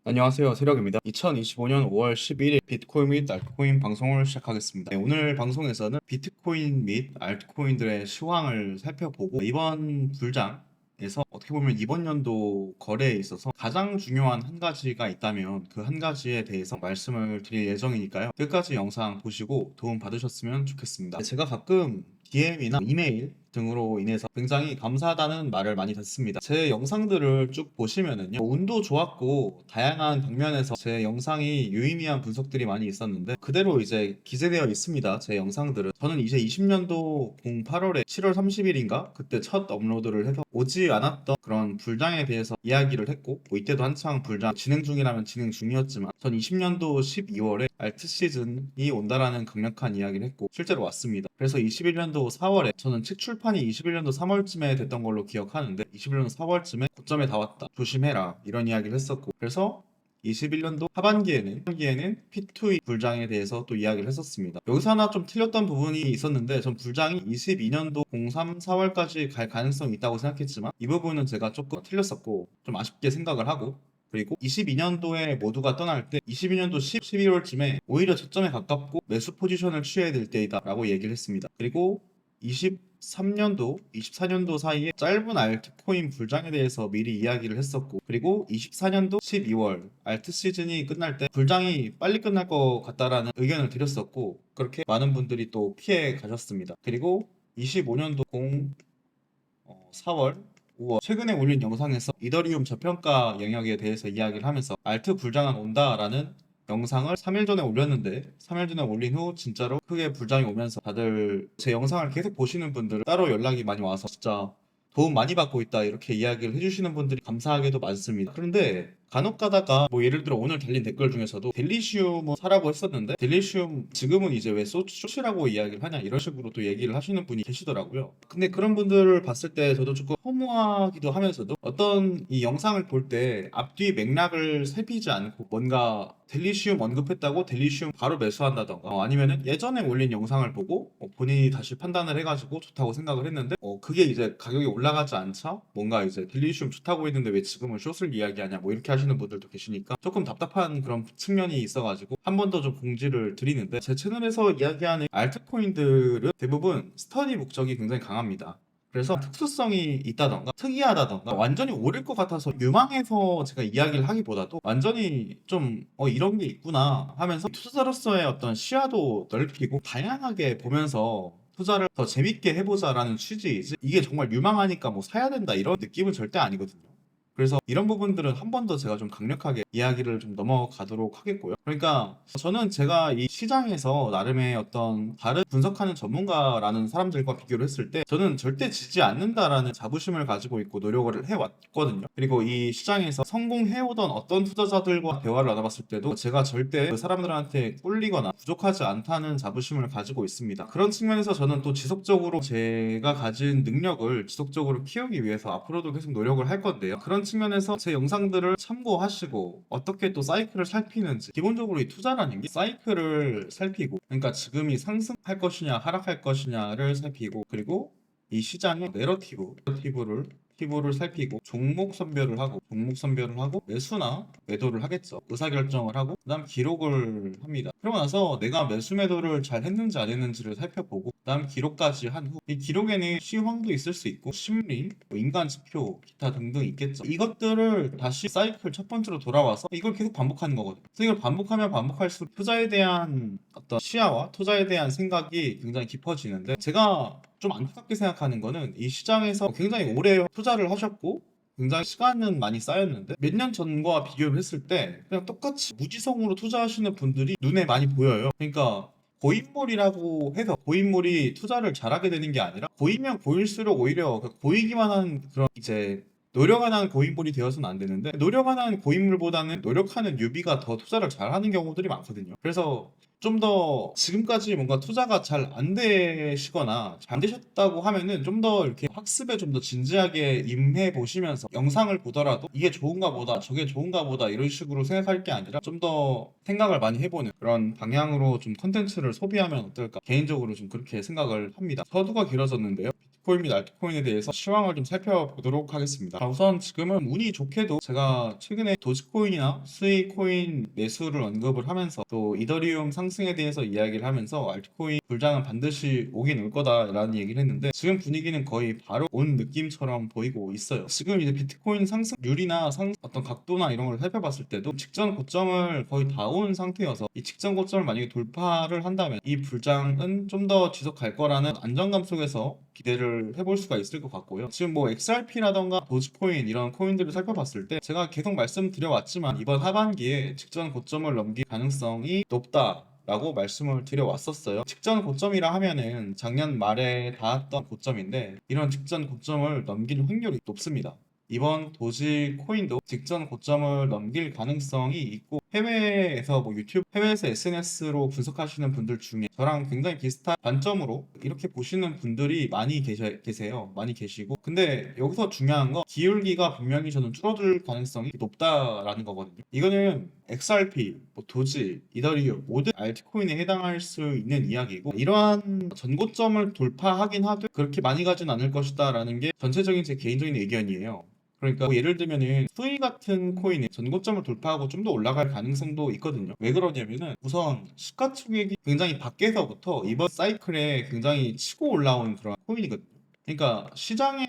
안녕하세요. 세력입니다. 2025년 5월 11일 비트코인 및 알트코인 방송을 시작하겠습니다. 오늘 방송에서는 비트코인 및 알트코인들의 시황을 살펴보고 이번 불장에서 어떻게 보면 이번 연도 거래에 있어서 가장 중요한 한 가지가 있다면 그 한 가지에 대해서 말씀을 드릴 예정이니까요. 끝까지 영상 보시고 도움 받으셨으면 좋겠습니다. 제가 가끔 DM이나 이메일 등으로 인해서 굉장히 감사하다는 말을 많이 듣습니다. 제 영상들을 쭉 보시면은요, 운도 좋았고 다양한 방면에서 제 영상이 유의미한 분석들이 많이 있었는데 그대로 이제 기재되어 있습니다. 제 영상들은 저는 이제 20년도 08월에 7월 30일인가 그때 첫 업로드를 해서 오지 않았던 그런 불장에 대해서 이야기를 했고, 뭐 이때도 한창 불장 진행 중이라면 진행 중이었지만 전 20년도 12월에 알트 시즌이 온다라는 강력한 이야기를 했고 실제로 왔습니다. 그래서 21년도 4월에 저는 책 출판이 21년도 3월쯤에 됐던 걸로 기억하는데 21년도 4월쯤에 고점에 다 왔다, 조심해라, 이런 이야기를 했었고, 그래서 21년도 하반기에는 P2E 불장에 대해서 또 이야기를 했었습니다. 여기서 하나 좀 틀렸던 부분이 있었는데, 전 불장이 22년도 03, 4월까지 갈 가능성이 있다고 생각했지만 이 부분은 제가 조금 틀렸었고 좀 아쉽게 생각을 하고, 그리고 22년도에 모두가 떠날 때 22년도 11월쯤에 오히려 저점에 가깝고 매수 포지션을 취해야 될 때이다 라고 얘기를 했습니다. 그리고 23년도, 24년도 사이에 짧은 알트코인 불장에 대해서 미리 이야기를 했었고, 그리고 24년도 12월 알트 시즌이 끝날 때 불장이 빨리 끝날 것 같다라는 의견을 드렸었고, 그렇게 많은 분들이 또 피해 가셨습니다. 그리고 25년도 4월, 5월 최근에 올린 영상에서 이더리움 저평가 영역에 대해서 이야기를 하면서 알트 불장은 온다라는 영상을 3일 전에 올렸는데, 3일 전에 올린 후 진짜로 크게 불장이 오면서 다들 제 영상을 계속 보시는 분들 따로 연락이 많이 와서 진짜 도움 많이 받고 있다 이렇게 이야기를 해주시는 분들이 감사하게도 많습니다. 그런데 간혹 가다가 뭐 예를 들어 오늘 달린 댓글 중에서도 델리시움은 사라고 했었는데 델리시움 지금은 이제 왜 소치라고 이야기를 하냐 이런 식으로 또 얘기를 하시는 분이 계시더라고요. 근데 그런 분들을 봤을 때 저도 조금 허무하기도 하면서도, 어떤 이 영상을 볼 때 앞뒤 맥락을 살피지 않고 뭔가 델리시움 언급했다고 델리시움 바로 매수한다던가, 아니면은 예전에 올린 영상을 보고 본인이 다시 판단을 해가지고 좋다고 생각을 했는데 그게 이제 가격이 올라가지 않자 뭔가 이제 델리시움 좋다고 했는데 왜 지금은 숏을 이야기하냐 뭐 이렇게 하시는 분들도 계시니까 조금 답답한 그런 측면이 있어가지고 한 번 더 좀 공지를 드리는데, 제 채널에서 이야기하는 알트코인들은 대부분 스터디 목적이 굉장히 강합니다. 그래서 특수성이 있다던가 특이하다던가 완전히 오를 것 같아서 유망해서 제가 이야기를 하기보다도 완전히 좀 이런 게 있구나 하면서 투자자로서의 어떤 시야도 넓히고 다양하게 보면서 투자를 더 재밌게 해보자라는 취지이지, 이게 정말 유망하니까 뭐 사야 된다 이런 느낌은 절대 아니거든요. 그래서 이런 부분들은 한 번 더 제가 좀 강력하게 이야기를 좀 넘어가도록 하겠고요. 그러니까 저는 제가 이 시장에서 나름의 어떤 다른 분석하는 전문가라는 사람들과 비교를 했을 때 저는 절대 지지 않는다라는 자부심을 가지고 있고 노력을 해왔거든요. 그리고 이 시장에서 성공해오던 어떤 투자자들과 대화를 나눠봤을 때도 제가 절대 그 사람들한테 꿀리거나 부족하지 않다는 자부심을 가지고 있습니다. 그런 측면에서 저는 또 지속적으로 제가 가진 능력을 지속적으로 키우기 위해서 앞으로도 계속 노력을 할 건데요. 그런 측면에서 제 영상들을 참고하시고 어떻게 또 사이클을 살피는지, 기본적으로 이 투자라는 게 사이클을 살피고, 그러니까 지금이 상승할 것이냐 하락할 것이냐를 살피고, 그리고 이 시장의 내러티브를 살피고 종목 선별을 하고 매수나 매도를 하겠죠. 의사결정을 하고 그다음 기록을 합니다. 그러고 나서 내가 매수 매도를 잘 했는지 안 했는지를 살펴보고 그다음 기록까지 한 후, 이 기록에는 시황도 있을 수 있고 심리, 뭐 인간 지표, 기타 등등 있겠죠. 이것들을 다시 사이클 첫 번째로 돌아와서 이걸 계속 반복하는 거거든요. 그래서 이걸 반복하면 반복할수록 투자에 대한 어떤 시야와 투자에 대한 생각이 굉장히 깊어지는데, 제가 좀 안타깝게 생각하는 거는 이 시장에서 굉장히 오래 투자를 하셨고 굉장히 시간은 많이 쌓였는데 몇 년 전과 비교를 했을 때 그냥 똑같이 무지성으로 투자하시는 분들이 눈에 많이 보여요. 그러니까 고인물이라고 해서 고인물이 투자를 잘하게 되는 게 아니라, 고이면 고일수록 오히려 고이기만 한 그런 이제 노력 안 한 고인물이 되어서는 안 되는데, 노력 안 한 고인물보다는 노력하는 유비가 더 투자를 잘하는 경우들이 많거든요. 그래서 좀 더 지금까지 뭔가 투자가 잘 안 되시거나 잘 안 되셨다고 하면은 좀 더 이렇게 학습에 좀 더 진지하게 임해 보시면서 영상을 보더라도 이게 좋은가 보다 저게 좋은가 보다 이런 식으로 생각할 게 아니라 좀 더 생각을 많이 해보는 그런 방향으로 좀 컨텐츠를 소비하면 어떨까, 개인적으로 좀 그렇게 생각을 합니다. 서두가 길어졌는데요. 비트코인 및 알트코인에 대해서 시황을 좀 살펴보도록 하겠습니다. 자, 우선 지금은 운이 좋게도 제가 최근에 도지코인이나 스위코인 매수를 언급을 하면서 또 이더리움 상승에 대해서 이야기를 하면서 알트코인 불장은 반드시 오긴 올 거다라는 얘기를 했는데 지금 분위기는 거의 바로 온 느낌처럼 보이고 있어요. 지금 이제 비트코인 상승률이나 어떤 각도나 이런 걸 살펴봤을 때도 직전 고점을 거의 다 온 상태여서 이 직전 고점을 만약에 돌파를 한다면 이 불장은 좀 더 지속할 거라는 안정감 속에서 기대를 해볼 수가 있을 것 같고요. 지금 뭐 XRP라던가 도지코인 이런 코인들을 살펴봤을 때 제가 계속 말씀드려왔지만 이번 하반기에 직전 고점을 넘길 가능성이 높다 라고 말씀을 드려왔었어요. 직전 고점이라 하면은 작년 말에 닿았던 고점인데 이런 직전 고점을 넘길 확률이 높습니다. 이번 도지 코인도 직전 고점을 넘길 가능성이 있고 해외에서 뭐 유튜브, 해외에서 SNS로 분석하시는 분들 중에 저랑 굉장히 비슷한 관점으로 이렇게 보시는 분들이 많이 계세요. 많이 계시고. 근데 여기서 중요한 건 기울기가 분명히 저는 줄어들 가능성이 높다라는 거거든요. 이거는 XRP, 뭐 도지, 이더리움 모든 알트코인에 해당할 수 있는 이야기고 이러한 전고점을 돌파하긴 하되 그렇게 많이 가진 않을 것이다라는 게 전체적인 제 개인적인 의견이에요. 그러니까 뭐 예를 들면은 수이 같은 코인은 전고점을 돌파하고 좀 더 올라갈 가능성도 있거든요. 왜 그러냐면은 우선 시가총액이 굉장히 밖에서부터 이번 사이클에 굉장히 치고 올라온 그런 코인이거든요. 그러니까 시장의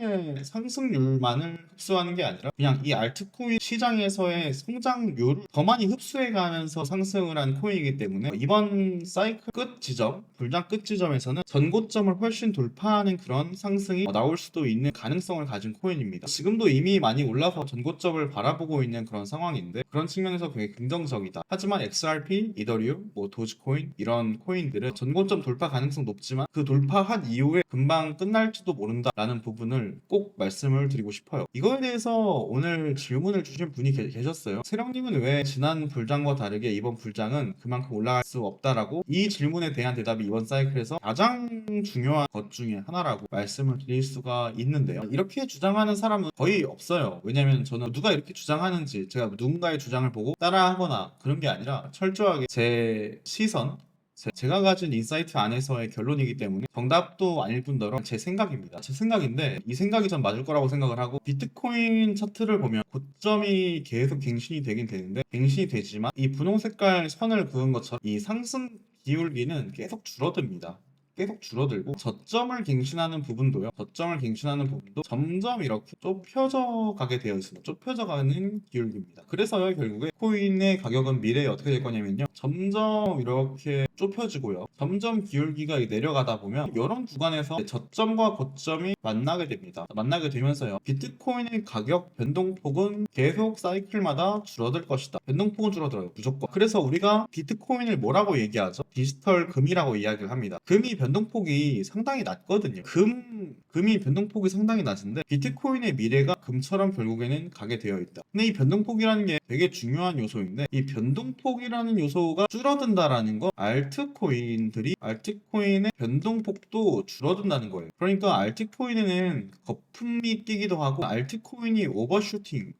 상승률만을 흡수하는 게 아니라 그냥 이 알트코인 시장에서의 성장률을 더 많이 흡수해가면서 상승을 한 코인이기 때문에 이번 사이클 끝 지점, 불장 끝 지점에서는 전고점을 훨씬 돌파하는 그런 상승이 나올 수도 있는 가능성을 가진 코인입니다. 지금도 이미 많이 올라서 전고점을 바라보고 있는 그런 상황인데 그런 측면에서 굉장히 긍정적이다. 하지만 XRP, 이더리움, 뭐 도지코인 이런 코인들은 전고점 돌파 가능성 높지만 그 돌파한 이후에 금방 끝날지도 모른다라는 부분을 꼭 말씀을 드리고 싶어요. 이거에 대해서 오늘 질문을 주신 분이 계셨어요. 세령님은 왜 지난 불장과 다르게 이번 불장은 그만큼 올라갈 수 없다라고 이 질문에 대한 대답이 이번 사이클에서 가장 중요한 것 중에 하나라고 말씀을 드릴 수가 있는데요. 이렇게 주장하는 사람은 거의 없어요. 왜냐면 저는 누가 이렇게 주장하는지 제가 누군가의 주장을 보고 따라하거나 그런 게 아니라 철저하게 제 시선 제가 가진 인사이트 안에서의 결론이기 때문에 정답도 아닐 뿐더러 제 생각입니다. 제 생각인데 이 생각이 전 맞을 거라고 생각을 하고 비트코인 차트를 보면 고점이 계속 갱신이 되긴 되는데 갱신이 되지만 이 분홍 색깔 선을 그은 것처럼 이 상승 기울기는 계속 줄어듭니다. 계속 줄어들고 저점을 갱신하는 부분도 점점 이렇게 좁혀져 가게 되어 있습니다. 좁혀져 가는 기울기입니다. 그래서요 결국에 코인의 가격은 미래에 어떻게 될 거냐면요 점점 이렇게 좁혀지고요 점점 기울기가 내려가다 보면 이런 구간에서 저점과 고점이 만나게 됩니다. 만나게 되면서요 비트코인의 가격 변동폭은 계속 사이클마다 줄어들 것이다. 변동폭은 줄어들어요 무조건. 그래서 우리가 비트코인을 뭐라고 얘기하죠? 디지털 금이라고 이야기를 합니다. 금이 변동폭이 상당히 낮거든요. 금이 변동폭이 상당히 낮은데 비트코인의 미래가 금처럼 결국에는 가게 되어 있다. 근데 이 변동폭이라는 게 되게 중요한 요소인데 이 변동폭이라는 요소가 줄어든다라는 건 알트코인의 변동폭도 줄어든다는 거예요. 그러니까 알트코인에는 거품이 끼기도 하고 알트코인이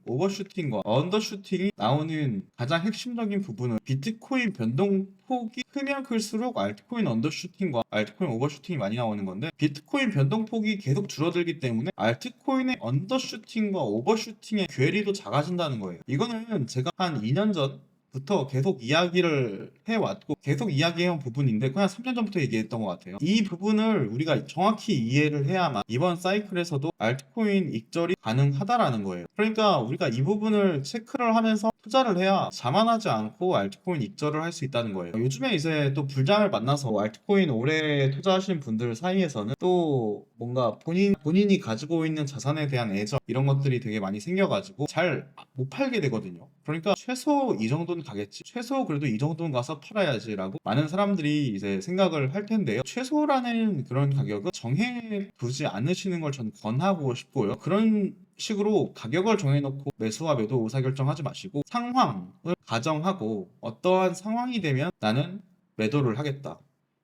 오버슈팅과 언더슈팅이 나오는 가장 핵심적인 부분은 비트코인 변동폭이 크면 클수록 알트코인 언더슈팅과 알트코인 오버슈팅이 많이 나오는 건데 비트코인 변동폭이 계속 줄어들기 때문에 알트코인의 언더슈팅과 오버슈팅의 괴리도 작아진다는 거예요. 이거는 제가 한 2년 전부터 계속 이야기를 해왔고 계속 이야기해온 부분인데 그냥 3년 전부터 얘기했던 것 같아요. 이 부분을 우리가 정확히 이해를 해야만 이번 사이클에서도 알트코인 익절이 가능하다라는 거예요. 그러니까 우리가 이 부분을 체크를 하면서 투자를 해야 자만하지 않고 알트코인 익절을 할 수 있다는 거예요. 요즘에 이제 또 불장을 만나서 알트코인 오래 투자하시는 분들 사이에서는 또 뭔가 본인이 가지고 있는 자산에 대한 애정 이런 것들이 되게 많이 생겨가지고 잘 못 팔게 되거든요. 그러니까 최소 이 정도는 가겠지. 최소 그래도 이 정도는 가서 팔아야지라고 많은 사람들이 이제 생각을 할 텐데요. 최소라는 그런 가격은 정해두지 않으시는 걸 전 권하고 싶고요. 그런 식으로 가격을 정해놓고 매수와 매도 의사결정하지 마시고 상황을 가정하고 어떠한 상황이 되면 나는 매도를 하겠다.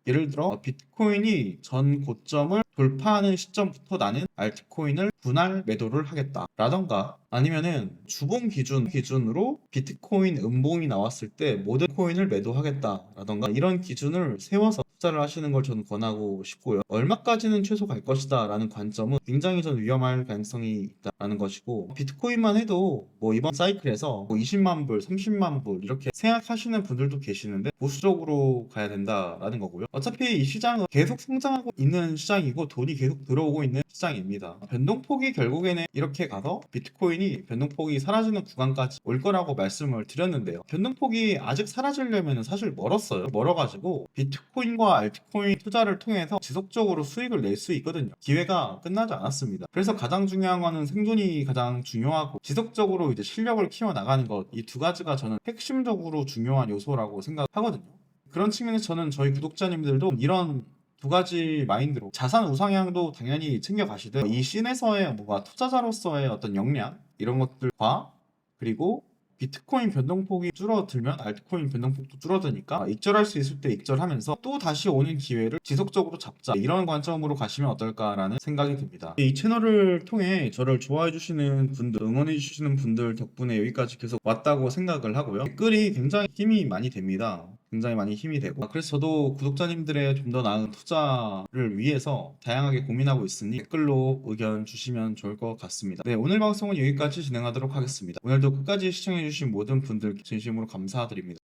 예를 들어 비트코인이 전 고점을 돌파하는 시점부터 나는 알트코인을 분할 매도를 하겠다 라던가 아니면은 주봉 기준으로 비트코인 음봉이 나왔을 때 모든 코인을 매도하겠다 라던가 이런 기준을 세워서 투자를 하시는 걸 저는 권하고 싶고요. 얼마까지는 최소 갈 것이다 라는 관점은 굉장히 좀 위험할 가능성이 있다라는 것이고, 비트코인만 해도 뭐 이번 사이클에서 뭐 20만 불, 30만 불 이렇게 생각하시는 분들도 계시는데 보수적으로 가야 된다라는 거고요. 어차피 이 시장은 계속 성장하고 있는 시장이고 돈이 계속 들어오고 있는 시장입니다. 변동폭이 결국에는 이렇게 가서 비트코인이 변동폭이 사라지는 구간까지 올 거라고 말씀을 드렸는데요. 변동폭이 아직 사라지려면 사실 멀었어요. 멀어가지고 비트코인과 알트코인 투자를 통해서 지속적으로 수익을 낼 수 있거든요. 기회가 끝나지 않았습니다. 그래서 가장 중요한 거는 생존이 가장 중요하고 지속적으로 이제 실력을 키워나가는 것, 이 두 가지가 저는 핵심적으로 중요한 요소라고 생각하거든요. 그런 측면에서 저는 저희 구독자님들도 이런 두 가지 마인드로 자산 우상향도 당연히 챙겨가시되 이 씬에서의 뭔가 투자자로서의 어떤 역량 이런 것들과 그리고 비트코인 변동폭이 줄어들면 알트코인 변동폭도 줄어드니까 익절할 수 있을 때 익절하면서 또 다시 오는 기회를 지속적으로 잡자, 이런 관점으로 가시면 어떨까라는 생각이 듭니다. 이 채널을 통해 저를 좋아해 주시는 분들, 응원해 주시는 분들 덕분에 여기까지 계속 왔다고 생각을 하고요. 댓글이 굉장히 힘이 많이 됩니다. 굉장히 많이 힘이 되고, 그래서 저도 구독자님들의 좀 더 나은 투자를 위해서 다양하게 고민하고 있으니 댓글로 의견 주시면 좋을 것 같습니다. 네, 오늘 방송은 여기까지 진행하도록 하겠습니다. 오늘도 끝까지 시청해주신 모든 분들 진심으로 감사드립니다.